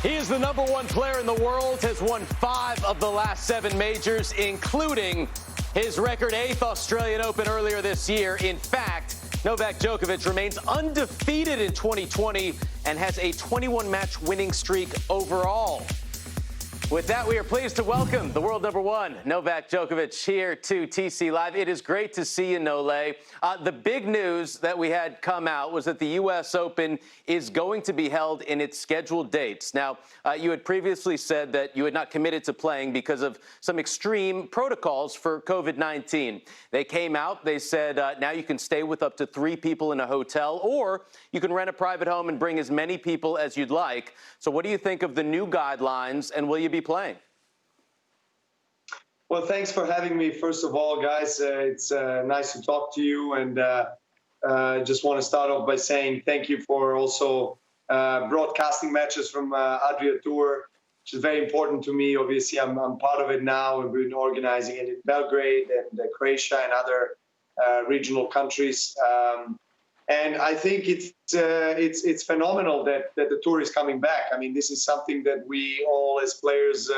He is the #1 player in the world, has won 5 of the last 7 majors, including his record 8th Australian Open earlier this year. In fact, Novak Djokovic remains undefeated in 2020 and has a 21-match winning streak overall. With that, we are pleased to welcome the world #1, Novak Djokovic, here to TC Live. It is great to see you, Nole. The big news that we had come out was that the U.S. Open is going to be held in its scheduled dates. Now, you had previously said that you had not committed to playing because of some extreme protocols for COVID-19. They came out, they said now you can stay with up to 3 people in a hotel, or you can rent a private home and bring as many people as you'd like. So what do you think of the new guidelines, and will you be playing? Well, thanks for having me. First of all, guys, it's nice to talk to you, and just want to start off by saying thank you for also broadcasting matches from Adria Tour, which is very important to me. Obviously, I'm part of it now. We've been organizing it in Belgrade and Croatia and other regional countries. And I think it's phenomenal that the tour is coming back. I mean, this is something that we all as players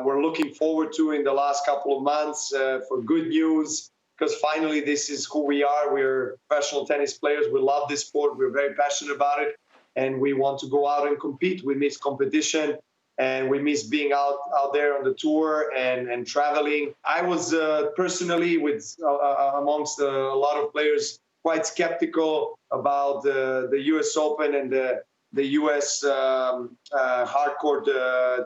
were looking forward to in the last couple of months for good news, because finally this is who we are. We're professional tennis players. We love this sport. We're very passionate about it, and we want to go out and compete. We miss competition, and we miss being out there on the tour and traveling. I was personally, with amongst a lot of players, quite skeptical about the U.S. Open and the U.S. hardcourt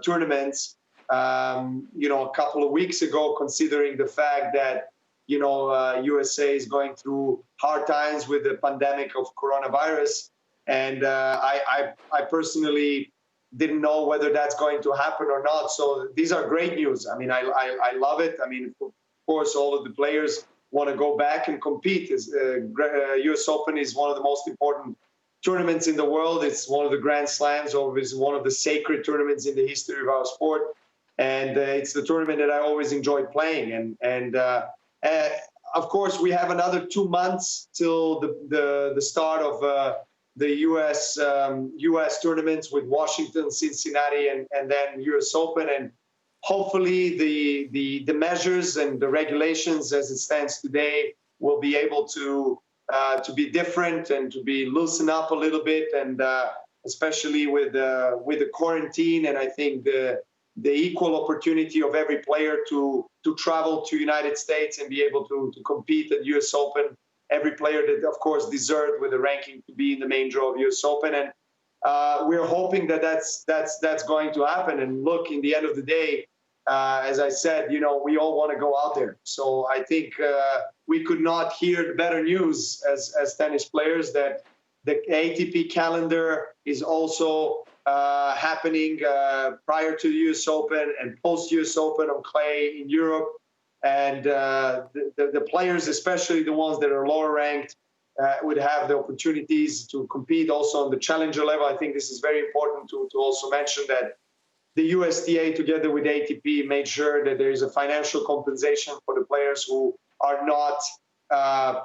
tournaments. A couple of weeks ago, considering the fact that USA is going through hard times with the pandemic of coronavirus, and I personally didn't know whether that's going to happen or not. So these are great news. I mean, I love it. I mean, of course, all of the players want to go back and compete. U.S. Open is one of the most important tournaments in the world. It's one of the Grand Slams, or it's one of the sacred tournaments in the history of our sport. And it's the tournament that I always enjoyed playing. And of course, we have another 2 months till the start of the U.S. tournaments with Washington, Cincinnati, and then U.S. Open. And hopefully the measures and the regulations as it stands today will be able to be different and to be loosened up a little bit, and especially with the quarantine, and I think the equal opportunity of every player to travel to United States and be able to compete at U.S. Open. Every player that, of course, deserved with the ranking to be in the main draw of U.S. Open, and we're hoping that that's going to happen. And look, in the end of the day, as I said, we all want to go out there. So I think we could not hear better news as tennis players that the ATP calendar is also happening prior to the U.S. Open and post-U.S. Open on clay in Europe. And the players, especially the ones that are lower ranked, would have the opportunities to compete also on the challenger level. I think this is very important to also mention that the USTA, together with ATP, made sure that there is a financial compensation for the players who are not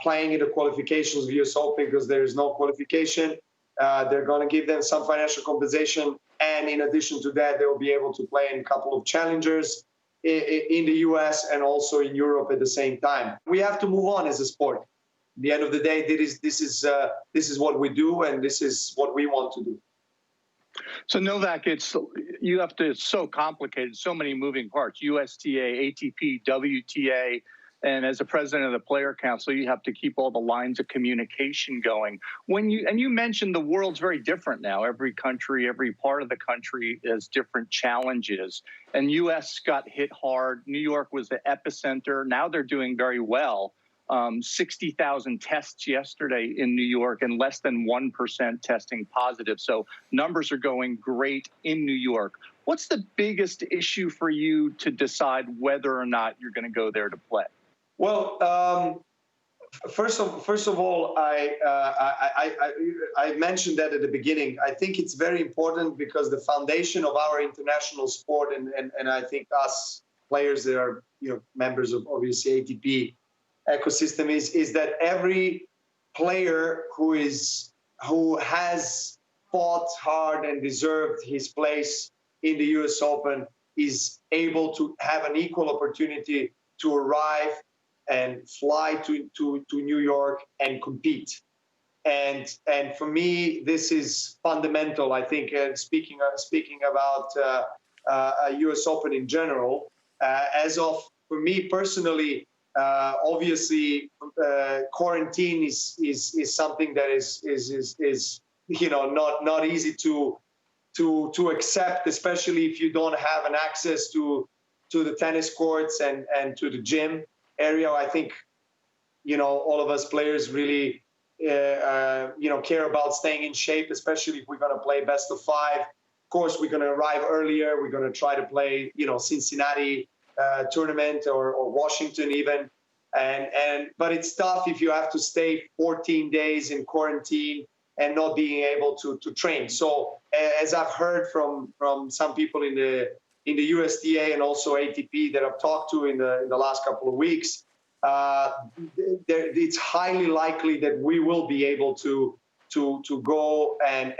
playing in the qualifications of US Open because there is no qualification. They're going to give them some financial compensation, and in addition to that, they will be able to play in a couple of challengers in the US and also in Europe at the same time. We have to move on as a sport. At the end of the day, this is what we do, and this is what we want to do. So Novak, it's so complicated, so many moving parts: USTA, ATP, WTA, and as the president of the Player Council, you have to keep all the lines of communication going. You mentioned the world's very different now. Every country, every part of the country has different challenges. And U.S. got hit hard. New York was the epicenter. Now they're doing very well. 60,000 tests yesterday in New York and less than 1% testing positive. So numbers are going great in New York. What's the biggest issue for you to decide whether or not you're going to go there to play? Well, first of all, I mentioned that at the beginning. I think it's very important because the foundation of our international sport, and I think us players that are members of obviously ATP ecosystem is that every player who has fought hard and deserved his place in the US Open is able to have an equal opportunity to arrive and fly to New York and compete. And for me, this is fundamental. I think speaking about a U.S. Open in general, for me personally, obviously quarantine is something that is not easy to accept, especially if you don't have an access to the tennis courts and to the gym area. I think all of us players really care about staying in shape, especially if we're going to play best of 5. Of course, we're going to arrive earlier. We're going to try to play, Cincinnati tournament or Washington even. But it's tough if you have to stay 14 days in quarantine and not being able to train. So as I've heard from some people in the USTA and also ATP that I've talked to in the last couple of weeks, it's highly likely that we will be able to go and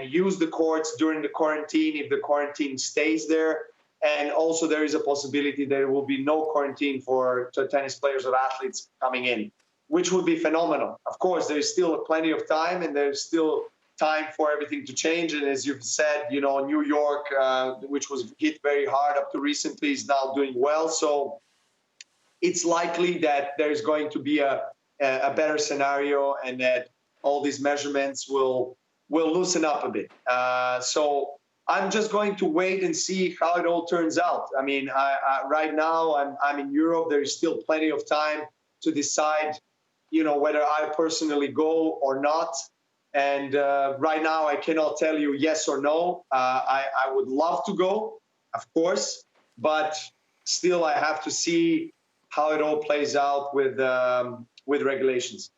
use the courts during the quarantine if the quarantine stays there. And also there is a possibility there will be no quarantine for tennis players or athletes coming in, which would be phenomenal. Of course, there's still plenty of time and there's still time for everything to change. And as you've said, New York, which was hit very hard up to recently, is now doing well. So it's likely that there's going to be a better scenario and that all these measurements will loosen up a bit. So I'm just going to wait and see how it all turns out. I mean, right now I'm in Europe. There is still plenty of time to decide, whether I personally go or not. And right now I cannot tell you yes or no. I would love to go, of course, but still I have to see how it all plays out with regulations.